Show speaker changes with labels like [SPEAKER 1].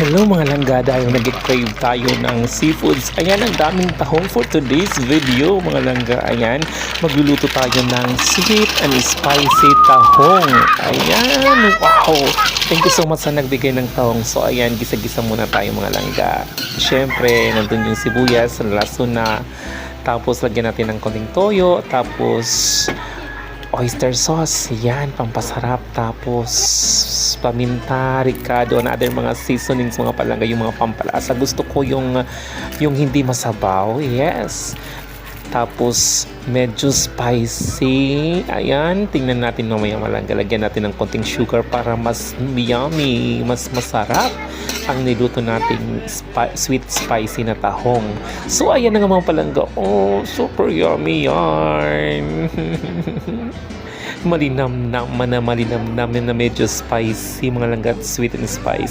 [SPEAKER 1] Hello mga langga, dahil nag-crave tayo ng seafoods. Ayan, ang daming tahong for today's video mga langga. Ayan, magluluto tayo ng sweet and spicy tahong. Ayan, wow! Thank you so much sa nagbigay ng tahong. So ayan, gisa-gisa muna tayo mga langga. Siyempre, nandun yung sibuyas, laso na. Tapos lagyan natin ng konting toyo. Tapos oyster sauce, yan, pampasarap. Tapos paminta, ricado, and other mga seasonings, mga palangga, yung mga pampalasa. Gusto ko yung hindi masabaw, yes. Tapos medyo spicy. Ayan, tingnan natin mamaya malangga. Lagyan natin ng konting sugar para mas yummy, mas masarap ang niluto nating sweet spicy na tahong. So ayan na nga mga palangga. Oh, super yummy yarn. Malinamnam na medyo spicy mga langga, sweet and spicy.